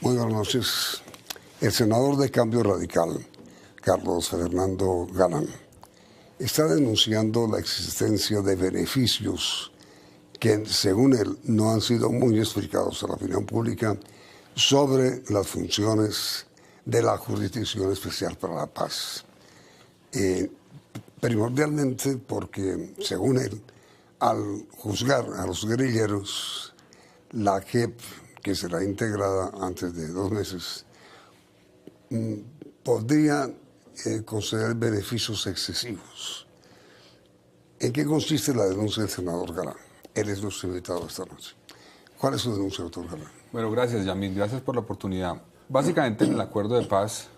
Muy buenas noches. El senador de Cambio Radical, Carlos Fernando Galán, está denunciando la existencia de beneficios que, según él, no han sido muy explicados a la opinión pública sobre las funciones de la Jurisdicción Especial para la Paz. Primordialmente porque, según él, al juzgar a los guerrilleros, la JEP, que será integrada antes de 2 meses, podría conceder beneficios excesivos. ¿En qué consiste la denuncia del senador Galán? Él es nuestro invitado esta noche. ¿Cuál es su denuncia, doctor Galán? Bueno, gracias, Yamil. Gracias por la oportunidad. Básicamente, en el acuerdo de paz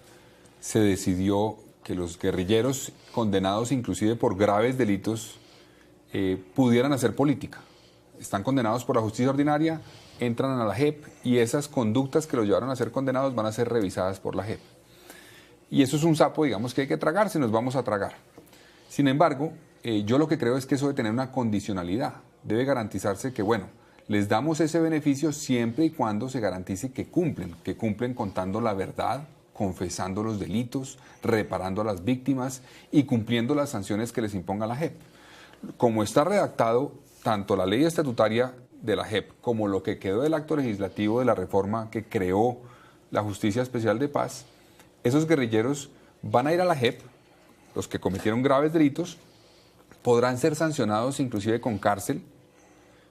se decidió que los guerrilleros condenados inclusive por graves delitos pudieran hacer política. Están condenados por la justicia ordinaria, entran a la JEP y esas conductas que los llevaron a ser condenados van a ser revisadas por la JEP. Y eso es un sapo, digamos, que hay que tragarse, nos vamos a tragar. Sin embargo, yo lo que creo es que eso debe tener una condicionalidad. Debe garantizarse que, bueno, les damos ese beneficio siempre y cuando se garantice que cumplen contando la verdad, confesando los delitos, reparando a las víctimas y cumpliendo las sanciones que les imponga la JEP. Como está redactado, tanto la ley estatutaria de la JEP como lo que quedó del acto legislativo de la reforma que creó la Justicia Especial de Paz, esos guerrilleros van a ir a la JEP, los que cometieron graves delitos, podrán ser sancionados inclusive con cárcel,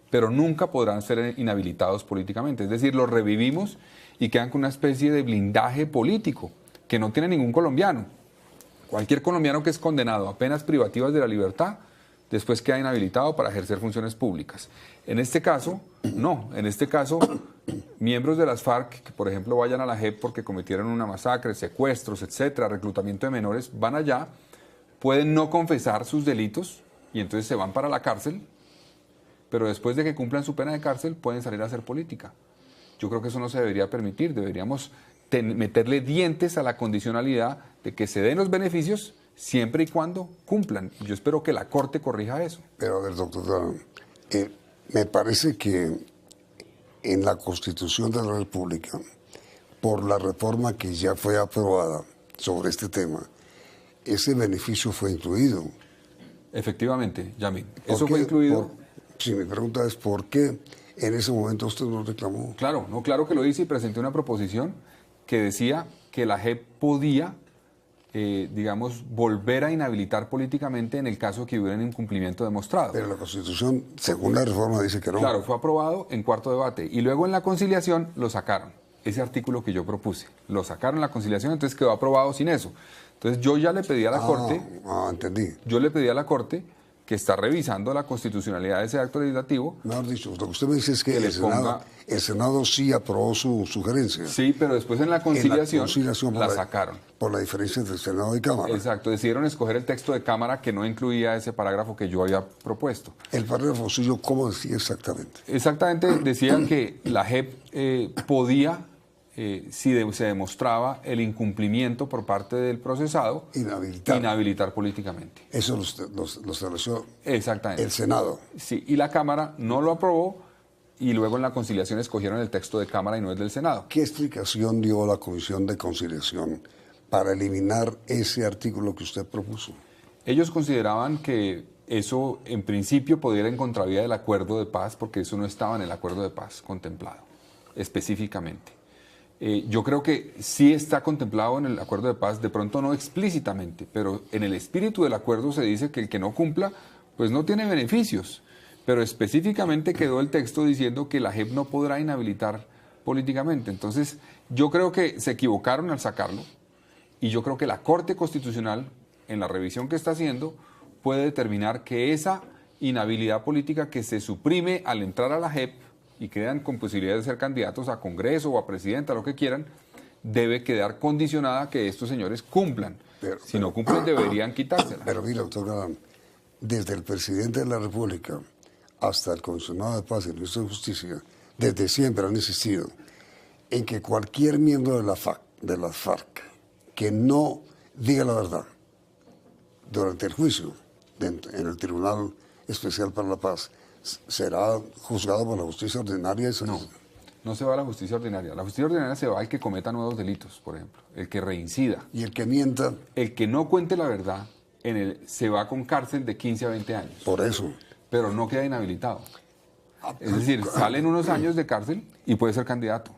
pero nunca podrán ser inhabilitados políticamente. Es decir, los revivimos y quedan con una especie de blindaje político que no tiene ningún colombiano. Cualquier colombiano que es condenado a penas privativas de la libertad, después queda inhabilitado para ejercer funciones públicas. En este caso, no. En este caso, miembros de las FARC, que por ejemplo vayan a la JEP porque cometieron una masacre, secuestros, etcétera, reclutamiento de menores, van allá, pueden no confesar sus delitos y entonces se van para la cárcel, pero después de que cumplan su pena de cárcel pueden salir a hacer política. Yo creo que eso no se debería permitir. Deberíamos meterle dientes a la condicionalidad de que se den los beneficios siempre y cuando cumplan. Yo espero que la Corte corrija eso. Pero a ver, doctor, me parece que en la Constitución de la República, por la reforma que ya fue aprobada sobre este tema, ese beneficio fue incluido. Efectivamente, Yamil. Eso fue incluido. Sí, mi pregunta es, ¿por qué en ese momento usted lo reclamó? Claro, no, claro que lo hice y presenté una proposición que decía que la JEP podía digamos, volver a inhabilitar políticamente en el caso que hubiera un incumplimiento demostrado. Pero la Constitución, según la reforma, dice que no. Claro, fue aprobado en cuarto debate y luego en la conciliación lo sacaron. Ese artículo que yo propuse, lo sacaron en la conciliación, entonces quedó aprobado sin eso. Entonces yo ya le pedí a la Corte... entendí. Yo le pedí a la Corte que está revisando la constitucionalidad de ese acto legislativo. Mejor dicho, lo que usted me dice es que el Senado sí aprobó su sugerencia. Sí, pero después en la conciliación la sacaron. Por la diferencia entre Senado y Cámara. Exacto, decidieron escoger el texto de Cámara que no incluía ese parágrafo que yo había propuesto. ¿El parágrafo suyo cómo decía exactamente? Exactamente, decía que la JEP podía, si se demostraba el incumplimiento por parte del procesado, inhabilitar políticamente. Eso lo estableció exactamente el Senado. Sí, y la Cámara no lo aprobó y luego en la conciliación escogieron el texto de Cámara y no el del Senado. ¿Qué explicación dio la Comisión de Conciliación para eliminar ese artículo que usted propuso? Ellos consideraban que eso en principio podía ir en contravía del acuerdo de paz porque eso no estaba en el acuerdo de paz contemplado específicamente. Yo creo que sí está contemplado en el acuerdo de paz, de pronto no explícitamente, pero en el espíritu del acuerdo se dice que el que no cumpla, pues no tiene beneficios. Pero específicamente quedó el texto diciendo que la JEP no podrá inhabilitar políticamente. Entonces, yo creo que se equivocaron al sacarlo y yo creo que la Corte Constitucional, en la revisión que está haciendo, puede determinar que esa inhabilidad política que se suprime al entrar a la JEP y quedan con posibilidad de ser candidatos a Congreso o a Presidenta, lo que quieran, debe quedar condicionada a que estos señores cumplan. Si no cumplen, deberían quitársela. Pero mira, doctor Galán, desde el presidente de la República hasta el comisionado de paz y el ministro de Justicia, desde siempre han insistido en que cualquier miembro de las FARC que no diga la verdad durante el juicio en el Tribunal Especial para la Paz será juzgado por la justicia ordinaria. No. No se va a la justicia ordinaria. La justicia ordinaria se va al que cometa nuevos delitos, por ejemplo, el que reincida. Y el que mienta, El que no cuente la verdad se va con cárcel de 15 a 20 años, por eso. pero no queda inhabilitado. Es decir, salen unos años de cárcel y puede ser candidato.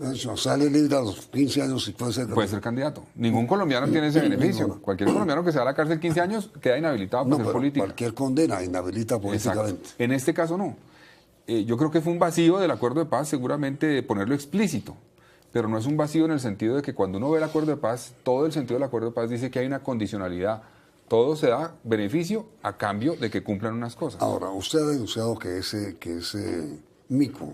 Eso, sale libre a los 15 años y puede ser. Puede ser candidato. Ningún colombiano tiene ese beneficio. Ninguno. Cualquier colombiano que se va a la cárcel 15 años queda inhabilitado por No, ser pero político. cualquier condena inhabilita Exacto. políticamente. En este caso no. Yo creo que fue un vacío del acuerdo de paz, seguramente de ponerlo explícito, pero no es un vacío en el sentido de que cuando uno ve el acuerdo de paz, todo el sentido del acuerdo de paz dice que hay una condicionalidad. Todo se da beneficio a cambio de que cumplan unas cosas. Ahora, usted ha denunciado que ese mico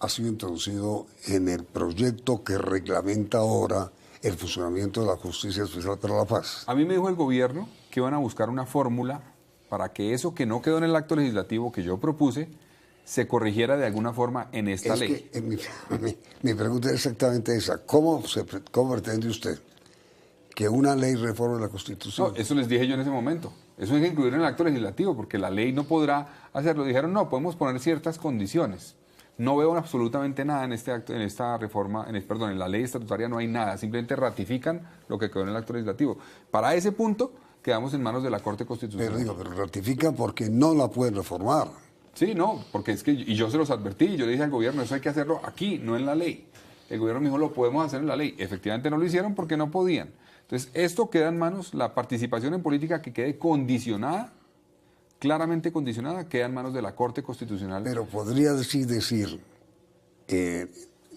ha sido introducido en el proyecto que reglamenta ahora el funcionamiento de la Justicia Especial para la Paz. A mí me dijo el gobierno que iban a buscar una fórmula para que eso que no quedó en el acto legislativo que yo propuse se corrigiera de alguna forma en esta ley. Que, mi pregunta es exactamente esa. ¿Cómo pretende usted que una ley reforme la Constitución? No, eso les dije yo en ese momento. Eso hay que incluir en el acto legislativo, porque la ley no podrá hacerlo. Dijeron, no, podemos poner ciertas condiciones. No veo absolutamente nada en este acto, en esta reforma, en la ley estatutaria no hay nada. Simplemente ratifican lo que quedó en el acto legislativo. Para ese punto quedamos en manos de la Corte Constitucional. Pero ratifican porque no la pueden reformar. Sí, no, porque es que, y yo se los advertí, yo le dije al gobierno, eso hay que hacerlo aquí, no en la ley. El gobierno me dijo, lo podemos hacer en la ley. Efectivamente no lo hicieron porque no podían. Entonces, esto queda en manos, la participación en política que quede condicionada, claramente condicionada, queda en manos de la Corte Constitucional. Pero podría decir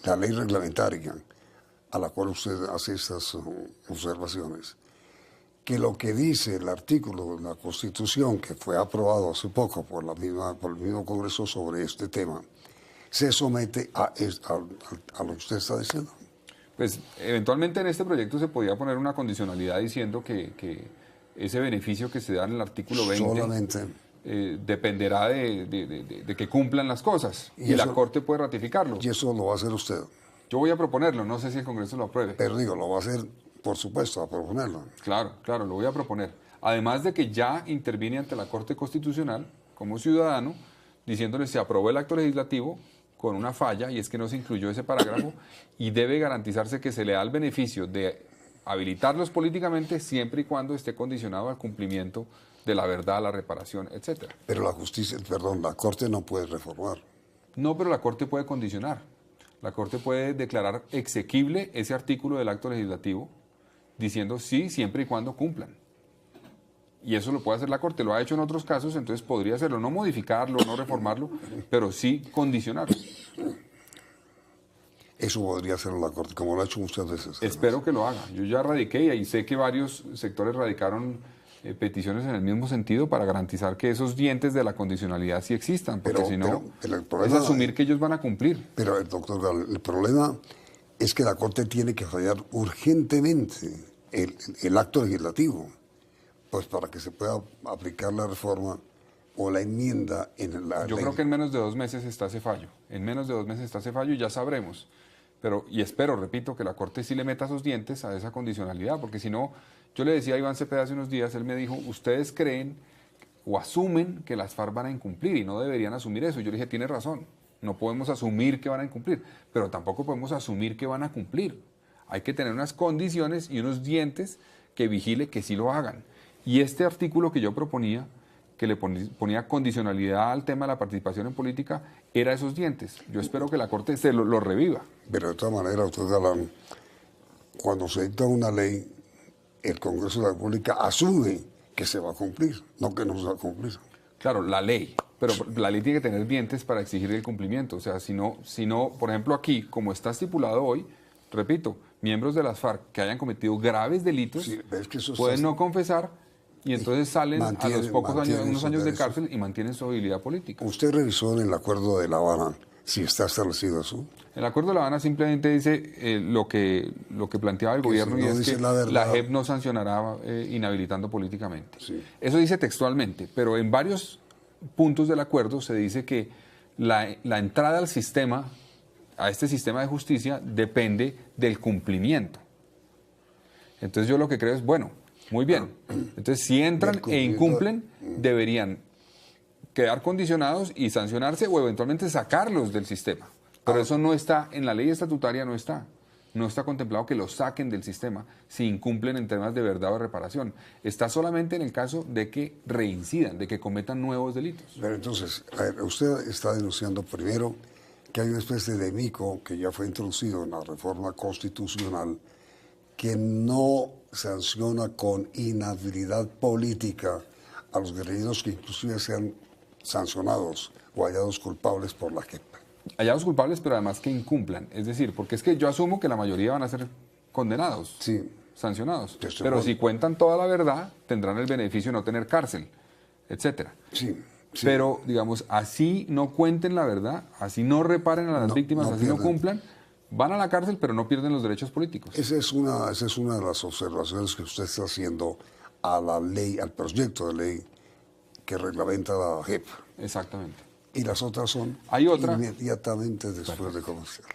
la ley reglamentaria a la cual usted hace estas observaciones, que lo que dice el artículo de la Constitución que fue aprobado hace poco por el mismo Congreso sobre este tema, se somete a lo que usted está diciendo. Pues eventualmente en este proyecto se podía poner una condicionalidad diciendo que ese beneficio que se da en el artículo 20 solamente dependerá de que cumplan las cosas y la Corte puede ratificarlo. Y eso lo va a hacer usted. Yo voy a proponerlo, no sé si el Congreso lo apruebe. Pero digo, lo va a hacer, por supuesto, a proponerlo. Claro, claro, lo voy a proponer. Además de que ya intervine ante la Corte Constitucional como ciudadano, diciéndole se aprobó el acto legislativo con una falla, y es que no se incluyó ese parágrafo, y debe garantizarse que se le da el beneficio de habilitarlos políticamente siempre y cuando esté condicionado al cumplimiento de la verdad, la reparación, etcétera. Pero la Corte no puede reformar. No, pero la Corte puede condicionar. La Corte puede declarar exequible ese artículo del acto legislativo diciendo sí, siempre y cuando cumplan. Y eso lo puede hacer la Corte, lo ha hecho en otros casos, entonces podría hacerlo, no modificarlo, no reformarlo, pero sí condicionarlo. Eso podría hacerlo la Corte, como lo ha hecho muchas veces. Espero que lo haga. Yo ya radiqué y ahí sé que varios sectores radicaron peticiones en el mismo sentido para garantizar que esos dientes de la condicionalidad sí existan, porque si no, es asumir que ellos van a cumplir. Pero, doctor Gal, el problema es que la Corte tiene que fallar urgentemente el acto legislativo, pues para que se pueda aplicar la reforma o la enmienda en la Yo ley. creo que en menos de 2 meses está ese fallo. En menos de 2 meses está ese fallo y ya sabremos. Pero, y espero, repito, que la Corte sí le meta sus dientes a esa condicionalidad, porque si no, yo le decía a Iván Cepeda hace unos días, él me dijo, ustedes creen o asumen que las FARC van a incumplir y no deberían asumir eso. Yo le dije, tiene razón, no podemos asumir que van a incumplir, pero tampoco podemos asumir que van a cumplir. Hay que tener unas condiciones y unos dientes que vigile que sí lo hagan. Y este artículo que yo proponía, que le ponía condicionalidad al tema de la participación en política, era esos dientes. Yo espero que la Corte se lo reviva. Pero de todas maneras, doctor Galán, cuando se dicta una ley, el Congreso de la República asume que se va a cumplir, no que no se va a cumplir. Claro, la ley, pero la ley tiene que tener dientes para exigir el cumplimiento. O sea, si no, por ejemplo, aquí, como está estipulado hoy, repito, miembros de las FARC que hayan cometido graves delitos Sí, es que eso pueden no confesar y entonces salen a los pocos años, unos años de cárcel y mantienen su habilidad política. ¿Usted revisó en el acuerdo de La Habana si está establecido eso? El acuerdo de La Habana simplemente dice lo que planteaba el gobierno si no y es dice que la verdad, la JEP no sancionará inhabilitando políticamente. Sí. Eso dice textualmente, pero en varios puntos del acuerdo se dice que la entrada al sistema, a este sistema de justicia, depende del cumplimiento. Entonces yo lo que creo es, bueno, muy bien. Entonces si entran e incumplen, deberían quedar condicionados y sancionarse o eventualmente sacarlos del sistema. Pero eso no está, en la ley estatutaria no está. No está contemplado que los saquen del sistema si incumplen en temas de verdad o reparación. Está solamente en el caso de que reincidan, de que cometan nuevos delitos. Pero entonces, a ver, usted está denunciando primero que hay una especie de mico que ya fue introducido en la reforma constitucional que no sanciona con inhabilidad política a los guerrilleros que inclusive sean sancionados o hallados culpables por la JEP. Hallados culpables, pero además que incumplan. Es decir, porque es que yo asumo que la mayoría van a ser condenados, Sí. sancionados. Estoy Pero de si cuentan toda la verdad, tendrán el beneficio de no tener cárcel, etcétera. Sí, sí. Pero, digamos, así no cuenten la verdad, así no reparen a las No, víctimas, no así no pierden. cumplan, van a la cárcel, pero no pierden los derechos políticos. Esa es una de las observaciones que usted está haciendo a la ley, al proyecto de ley que reglamenta la JEP. Exactamente. Y las otras son Hay otra. inmediatamente después de conocer.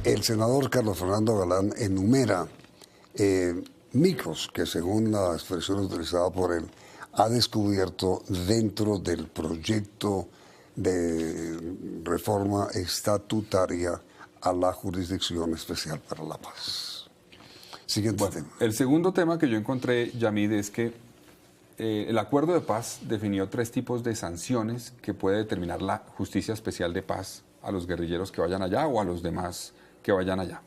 El senador Carlos Fernando Galán enumera micos que, según la expresión utilizada por él, ha descubierto dentro del proyecto de reforma estatutaria a la Jurisdicción Especial para la Paz. Siguiente tema. El segundo tema que yo encontré, Yamid, es que el acuerdo de paz definió 3 tipos de sanciones que puede determinar la Justicia Especial de Paz a los guerrilleros que vayan allá o a los demás que vayan allá.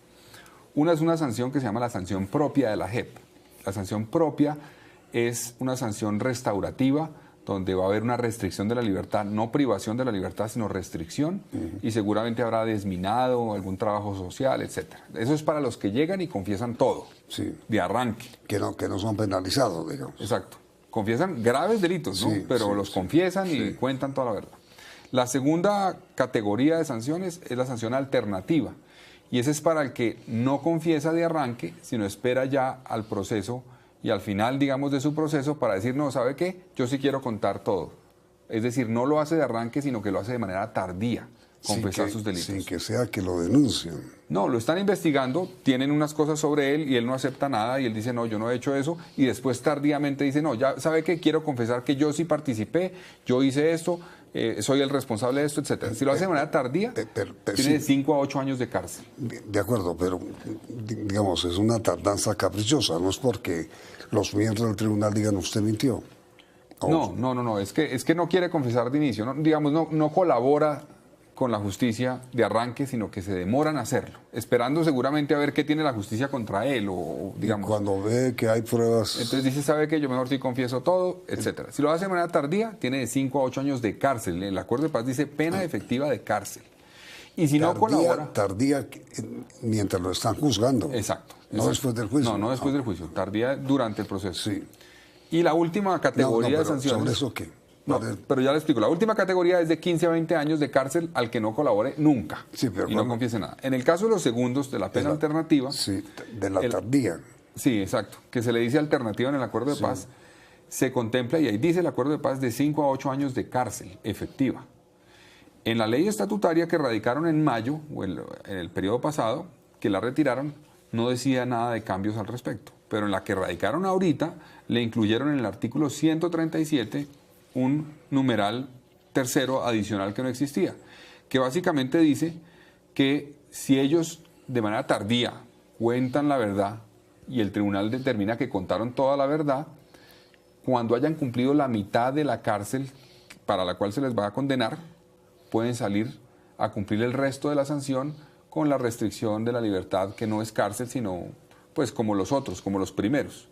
Una es una sanción que se llama la sanción propia de la JEP. La sanción propia es una sanción restaurativa donde va a haber una restricción de la libertad, no privación de la libertad, sino restricción, y seguramente habrá desminado, algún trabajo social, etcétera. Eso es para los que llegan y confiesan todo, Sí. de arranque. Que no son penalizados, digamos. Exacto. Confiesan graves delitos, ¿no? Sí, Pero sí, los sí, confiesan y sí. cuentan toda la verdad. La segunda categoría de sanciones es la sanción alternativa. Y esa es para el que no confiesa de arranque, sino espera ya al proceso y al final, digamos, de su proceso para decir, no, ¿sabe qué? Yo sí quiero contar todo. Es decir, no lo hace de arranque, sino que lo hace de manera tardía, confesar sus delitos. Sin que sea que lo denuncien. No, lo están investigando, tienen unas cosas sobre él y él no acepta nada y él dice, no, yo no he hecho eso, y después tardíamente dice, no, ya sabe que quiero confesar que yo sí participé, yo hice esto, soy el responsable de esto, etcétera. Si lo hace de manera tardía, tiene de 5 a 8 años de cárcel. De acuerdo, pero digamos, es una tardanza caprichosa, no es porque los miembros del tribunal digan usted mintió. No, es que no quiere confesar de inicio, no, digamos, no colabora con la justicia de arranque, sino que se demoran a hacerlo, esperando seguramente a ver qué tiene la justicia contra él, o digamos. Cuando ve que hay pruebas. Entonces dice, ¿sabe qué? Yo mejor sí confieso todo, etcétera. Si lo hace de manera tardía, tiene de 5 a 8 años de cárcel. El acuerdo de paz dice pena efectiva de cárcel. Y si no colabora... Tardía mientras lo están juzgando. Exacto. No después del juicio. No después del juicio. Tardía durante el proceso. Sí. Y la última categoría de pero sanciones... ¿sobre eso qué? No, pero ya le explico. La última categoría es de 15 a 20 años de cárcel al que no colabore nunca Sí, pero y no confiese nada. En el caso de los segundos de la pena alternativa... Sí, de la tardía. Sí, exacto. Que se le dice alternativa en el acuerdo de paz, se contempla, y ahí dice el acuerdo de paz, de 5 a 8 años de cárcel efectiva. En la ley estatutaria que radicaron en mayo, o en el periodo pasado, que la retiraron, no decía nada de cambios al respecto. Pero en la que radicaron ahorita, le incluyeron en el artículo 137 un numeral tercero adicional que no existía, que básicamente dice que si ellos de manera tardía cuentan la verdad y el tribunal determina que contaron toda la verdad, cuando hayan cumplido la mitad de la cárcel para la cual se les va a condenar, pueden salir a cumplir el resto de la sanción con la restricción de la libertad, que no es cárcel, sino pues como los otros, como los primeros.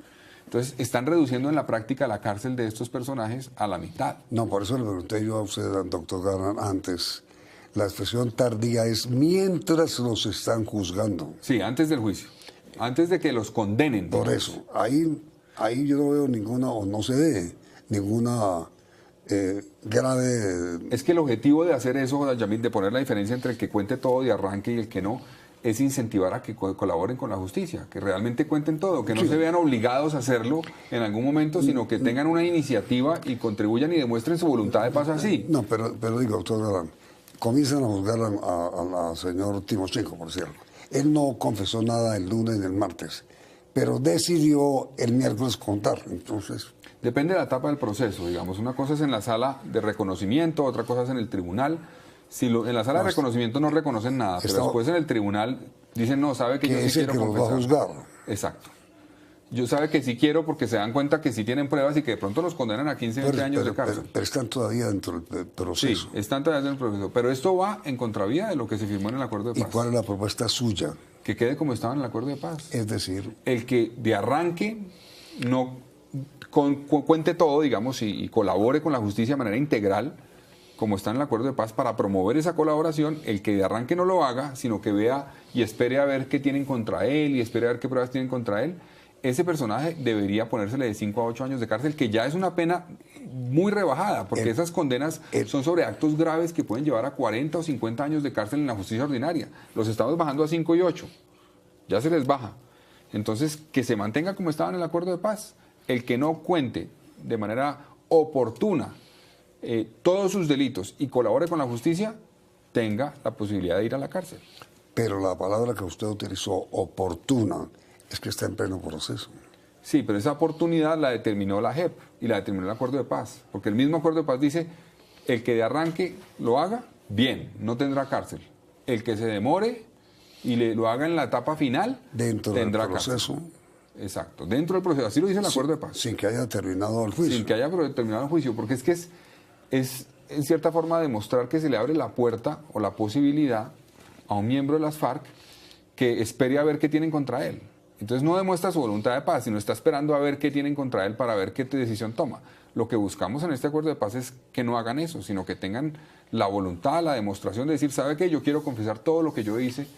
Entonces, están reduciendo en la práctica la cárcel de estos personajes a la mitad. No, por eso le pregunté yo a usted, al doctor Galán, antes. La expresión tardía es mientras los están juzgando. Sí, antes del juicio. Antes de que los condenen. Por eso, ahí yo no veo ninguna, o no se ve ninguna grave... Es que el objetivo de hacer eso, Yamil, de poner la diferencia entre el que cuente todo de arranque y el que no, es incentivar a que colaboren con la justicia, que realmente cuenten todo, que no se vean obligados a hacerlo en algún momento, sino que tengan una iniciativa y contribuyan y demuestren su voluntad de paz así. No, pero digo, doctor Galán, comienzan a juzgar al señor Timochenko, por cierto. Él no confesó nada el lunes ni el martes, pero decidió el miércoles contar. Entonces, Depende de la etapa del proceso, digamos. Una cosa es en la sala de reconocimiento, otra cosa es en el tribunal. Si en la sala de reconocimiento no reconocen nada, pero después en el tribunal dicen, no, sabe que yo sí es el quiero que los va a confesar. juzgar. Exacto. Yo sabe que sí quiero porque se dan cuenta que sí tienen pruebas y que de pronto los condenan a 15, 20 años de cárcel. Pero están todavía dentro del proceso. Sí, están todavía en el proceso. Pero esto va en contravía de lo que se firmó en el acuerdo de ¿Y paz. cuál es la propuesta suya? Que quede como estaba en el acuerdo de paz. Es decir, El que de arranque no cuente todo, digamos, y colabore con la justicia de manera integral, como está en el acuerdo de paz, para promover esa colaboración, el que de arranque no lo haga, sino que vea y espere a ver qué tienen contra él y espere a ver qué pruebas tienen contra él, ese personaje debería ponérsele de 5 a 8 años de cárcel, que ya es una pena muy rebajada, porque esas condenas son sobre actos graves que pueden llevar a 40 o 50 años de cárcel en la justicia ordinaria. Los estamos bajando a 5 y 8. Ya se les baja. Entonces, que se mantenga como estaba en el acuerdo de paz. El que no cuente de manera oportuna todos sus delitos y colabore con la justicia, tenga la posibilidad de ir a la cárcel. pero la palabra que usted utilizó, oportuna, es que está en pleno proceso. Sí, pero esa oportunidad la determinó la JEP y la determinó el acuerdo de paz. Porque el mismo acuerdo de paz dice, el que de arranque lo haga, bien, no tendrá cárcel. El que se demore y lo haga en la etapa final, Dentro tendrá del proceso. cárcel. Exacto, dentro del proceso. Así lo dice el acuerdo de paz. Sin que haya terminado el juicio. Sin que haya terminado el juicio, porque es que es en cierta forma demostrar que se le abre la puerta o la posibilidad a un miembro de las FARC que espere a ver qué tienen contra él. Entonces no demuestra su voluntad de paz, sino está esperando a ver qué tienen contra él para ver qué decisión toma. Lo que buscamos en este acuerdo de paz es que no hagan eso, sino que tengan la voluntad, la demostración de decir, ¿sabe qué? Yo quiero confesar todo lo que yo hice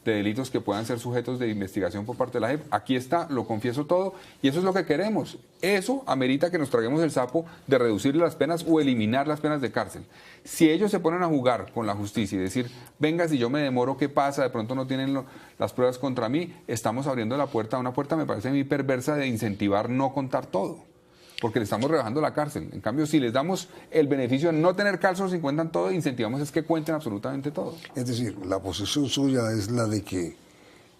de delitos que puedan ser sujetos de investigación por parte de la JEP. Aquí está, lo confieso todo, y eso es lo que queremos. Eso amerita que nos traguemos el sapo de reducirle las penas o eliminar las penas de cárcel. Si ellos se ponen a jugar con la justicia y decir, venga, si yo me demoro, ¿qué pasa? De pronto no tienen las pruebas contra mí, estamos abriendo la puerta a una puerta, me parece muy perversa, de incentivar no contar todo, porque le estamos rebajando la cárcel. En cambio, si les damos el beneficio de no tener cárcel, si cuentan todo, incentivamos es que cuenten absolutamente todo. Es decir, la posición suya es la de que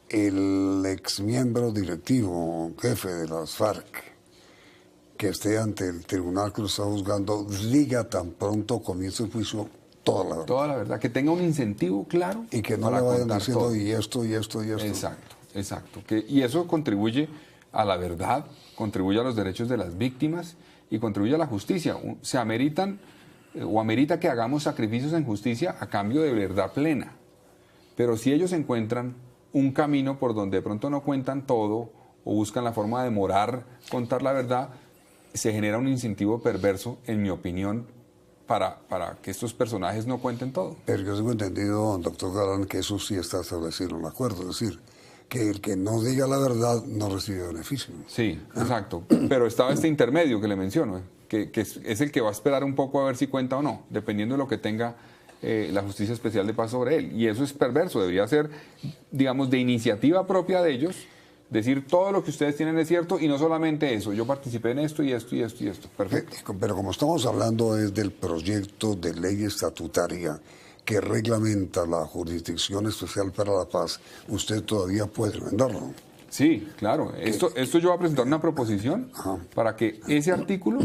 el exmiembro directivo, jefe de las FARC, que esté ante el tribunal que lo está juzgando, diga tan pronto comience el juicio toda la verdad. Toda la verdad, que tenga un incentivo claro. Y que no le vayan diciendo todo. y esto, y esto, y esto. Exacto, exacto. Y eso contribuye a la verdad, contribuye a los derechos de las víctimas y contribuye a la justicia. Se ameritan o amerita que hagamos sacrificios en justicia a cambio de verdad plena. Pero si ellos encuentran un camino por donde de pronto no cuentan todo o buscan la forma de demorar contar la verdad, se genera un incentivo perverso, en mi opinión, para que estos personajes no cuenten todo. Pero yo tengo entendido, doctor Galán, que eso sí está establecido en el acuerdo, es decir, que el que no diga la verdad no recibe beneficio. Sí, exacto. Pero estaba este intermedio que le menciono, que es el que va a esperar un poco a ver si cuenta o no, dependiendo de lo que tenga la Justicia Especial de Paz sobre él. Y eso es perverso, debería ser, digamos, de iniciativa propia de ellos, decir todo lo que ustedes tienen es cierto y no solamente eso, yo participé en esto y esto y esto y esto. Perfecto. Pero como estamos hablando es del proyecto de ley estatutaria que reglamenta la Jurisdicción Especial para la Paz, usted todavía puede venderlo. Sí, claro. Esto yo voy a presentar una proposición para que ese artículo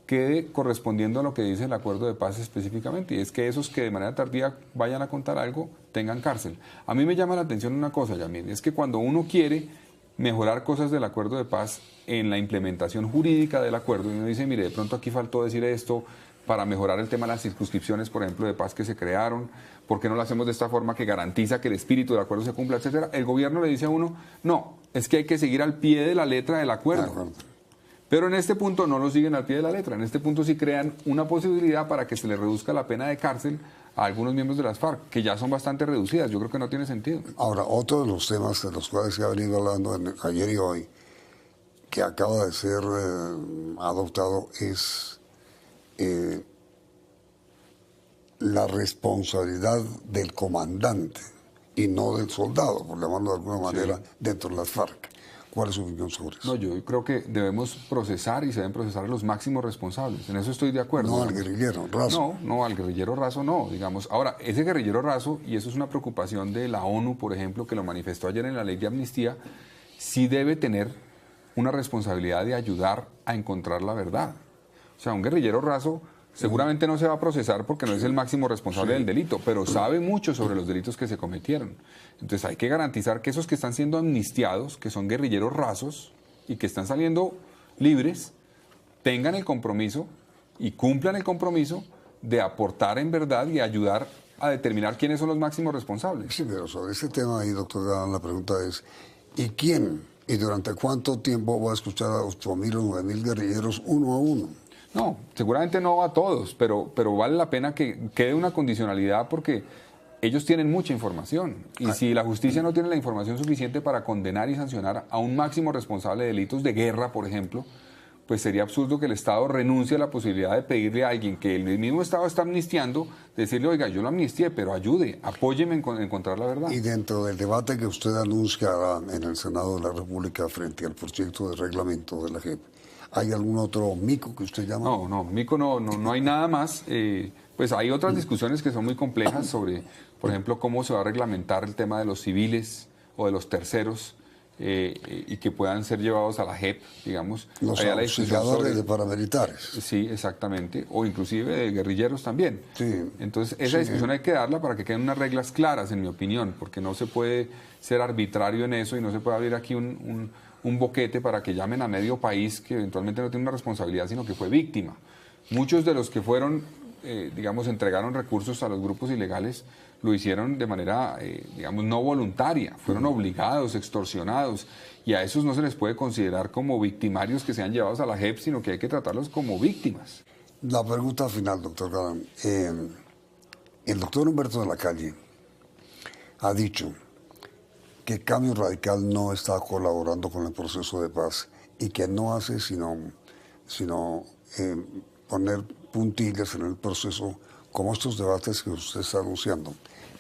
quede correspondiendo a lo que dice el acuerdo de paz específicamente, y es que esos que de manera tardía vayan a contar algo tengan cárcel. A mí me llama la atención una cosa, Yamil, es que cuando uno quiere mejorar cosas del acuerdo de paz en la implementación jurídica del acuerdo, y uno dice, mire, de pronto aquí faltó decir esto para mejorar el tema de las circunscripciones, por ejemplo, de paz que se crearon, ¿por qué no lo hacemos de esta forma que garantiza que el espíritu del acuerdo se cumpla, etcétera? El gobierno le dice a uno, no, es que hay que seguir al pie de la letra del acuerdo. Pero en este punto no lo siguen al pie de la letra, en este punto sí crean una posibilidad para que se le reduzca la pena de cárcel a algunos miembros de las FARC, que ya son bastante reducidas, yo creo que no tiene sentido. Ahora, otro de los temas de los cuales se ha venido hablando ayer y hoy, que acaba de ser adoptado, es la responsabilidad del comandante y no del soldado, por llamarlo de alguna manera, dentro de las FARC. ¿Cuál es su opinión sobre eso? No, yo creo que debemos procesar y se deben procesar a los máximos responsables. En eso estoy de acuerdo. No al guerrillero raso. No, al guerrillero raso no, digamos. Ahora, ese guerrillero raso, y eso es una preocupación de la ONU, por ejemplo, que lo manifestó ayer en la ley de amnistía, sí debe tener una responsabilidad de ayudar a encontrar la verdad. O sea, un guerrillero raso seguramente no se va a procesar porque no es el máximo responsable del delito, pero sabe mucho sobre los delitos que se cometieron. Entonces hay que garantizar que esos que están siendo amnistiados, que son guerrilleros rasos y que están saliendo libres, tengan el compromiso y cumplan el compromiso de aportar en verdad y ayudar a determinar quiénes son los máximos responsables. Sí, pero sobre este tema ahí, doctor Galán, la pregunta es, ¿y quién y durante cuánto tiempo va a escuchar a 8.000 o 9.000 guerrilleros uno a uno? No, seguramente no a todos, pero vale la pena que quede una condicionalidad porque ellos tienen mucha información. Y si la justicia no tiene la información suficiente para condenar y sancionar a un máximo responsable de delitos de guerra, por ejemplo, pues sería absurdo que el Estado renuncie a la posibilidad de pedirle a alguien que el mismo Estado está amnistiando, decirle, oiga, yo lo amnistié, pero ayude, apóyeme en encontrar la verdad. Y dentro del debate que usted anunciará en el Senado de la República frente al proyecto de reglamento de la JEP, ¿hay algún otro mico que usted llama? No, mico no hay nada más. Pues hay otras discusiones que son muy complejas sobre, por ejemplo, cómo se va a reglamentar el tema de los civiles o de los terceros y que puedan ser llevados a la JEP, digamos. Los Hay la discusión auxiliadores sobre- de paramilitares. Sí, exactamente, o inclusive de guerrilleros también. Sí. Entonces, esa discusión hay que darla para que queden unas reglas claras, en mi opinión, porque no se puede ser arbitrario en eso y no se puede abrir aquí un boquete para que llamen a medio país que eventualmente no tiene una responsabilidad, sino que fue víctima. Muchos de los que fueron, digamos, entregaron recursos a los grupos ilegales, lo hicieron de manera, digamos, no voluntaria, fueron obligados, extorsionados, y a esos no se les puede considerar como victimarios que sean llevados a la JEP, sino que hay que tratarlos como víctimas. La pregunta final, doctor Galán. El doctor Humberto de la Calle ha dicho que Cambio Radical no está colaborando con el proceso de paz y que no hace sino poner puntillas en el proceso como estos debates que usted está anunciando.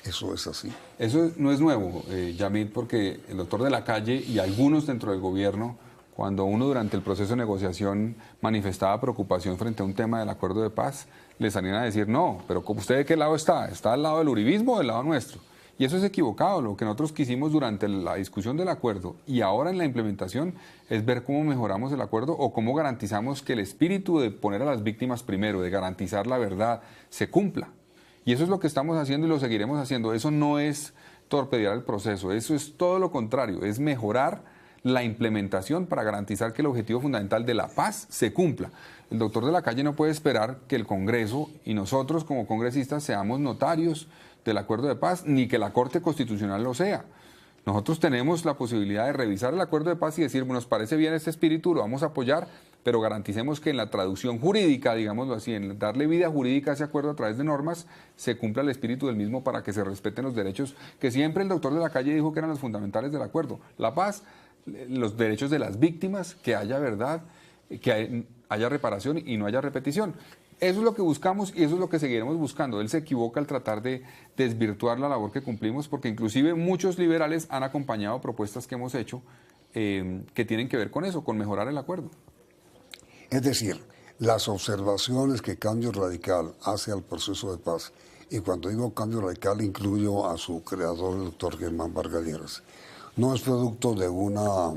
Eso es así. Eso no es nuevo, Yamil, porque el doctor de la Calle y algunos dentro del gobierno, cuando uno durante el proceso de negociación manifestaba preocupación frente a un tema del acuerdo de paz, le salían a decir, no, pero ¿usted de qué lado está? ¿Está al lado del uribismo o del lado nuestro? Y eso es equivocado. Lo que nosotros quisimos durante la discusión del acuerdo y ahora en la implementación es ver cómo mejoramos el acuerdo o cómo garantizamos que el espíritu de poner a las víctimas primero, de garantizar la verdad, se cumpla. Y eso es lo que estamos haciendo y lo seguiremos haciendo. Eso no es torpedear el proceso, eso es todo lo contrario, es mejorar la implementación para garantizar que el objetivo fundamental de la paz se cumpla. El doctor de la Calle no puede esperar que el Congreso y nosotros como congresistas seamos notarios del acuerdo de paz, ni que la Corte Constitucional lo sea. Nosotros tenemos la posibilidad de revisar el acuerdo de paz y decir, bueno, nos parece bien este espíritu, lo vamos a apoyar, pero garanticemos que en la traducción jurídica, digámoslo así, en darle vida jurídica a ese acuerdo a través de normas, se cumpla el espíritu del mismo para que se respeten los derechos que siempre el doctor de la Calle dijo que eran los fundamentales del acuerdo. La paz, los derechos de las víctimas, que haya verdad, que haya reparación y no haya repetición. Eso es lo que buscamos y eso es lo que seguiremos buscando. Él se equivoca al tratar de desvirtuar la labor que cumplimos, porque inclusive muchos liberales han acompañado propuestas que hemos hecho que tienen que ver con eso, con mejorar el acuerdo. Es decir, las observaciones que Cambio Radical hace al proceso de paz, y cuando digo Cambio Radical incluyo a su creador, el doctor Germán Vargas Lleras, no es producto de una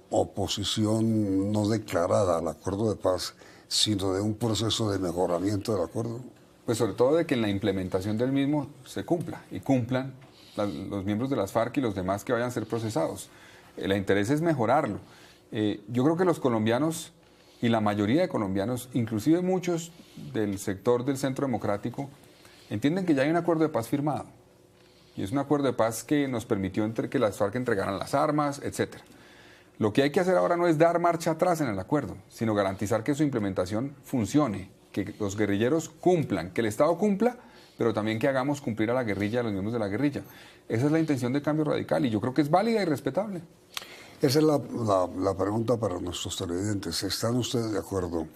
oposición no declarada al acuerdo de paz, sino de un proceso de mejoramiento del acuerdo. Pues sobre todo de que en la implementación del mismo se cumpla y cumplan los miembros de las FARC y los demás que vayan a ser procesados. El interés es mejorarlo. Yo creo que los colombianos y la mayoría de colombianos, inclusive muchos del sector del Centro Democrático, entienden que ya hay un acuerdo de paz firmado. Y es un acuerdo de paz que nos permitió que las FARC entregaran las armas, etcétera. Lo que hay que hacer ahora no es dar marcha atrás en el acuerdo, sino garantizar que su implementación funcione, que los guerrilleros cumplan, que el Estado cumpla, pero también que hagamos cumplir a la guerrilla, a los miembros de la guerrilla. Esa es la intención de Cambio Radical y yo creo que es válida y respetable. Esa es la pregunta para nuestros televidentes. ¿Están ustedes de acuerdo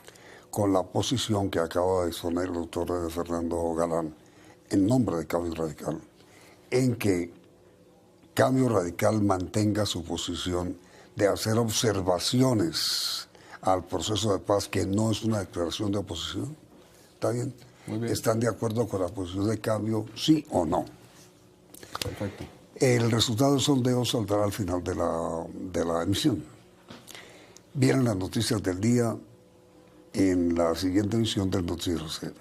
con la posición que acaba de exponer el doctor Fernando Galán en nombre de Cambio Radical, en que Cambio Radical mantenga su posición de hacer observaciones al proceso de paz, que no es una declaración de oposición? ¿Está bien? Muy bien. ¿Están de acuerdo con la posición de Cambio, sí o no? Perfecto. El resultado del sondeo saldrá al final de la emisión. Vienen las noticias del día en la siguiente emisión del Noticiero C.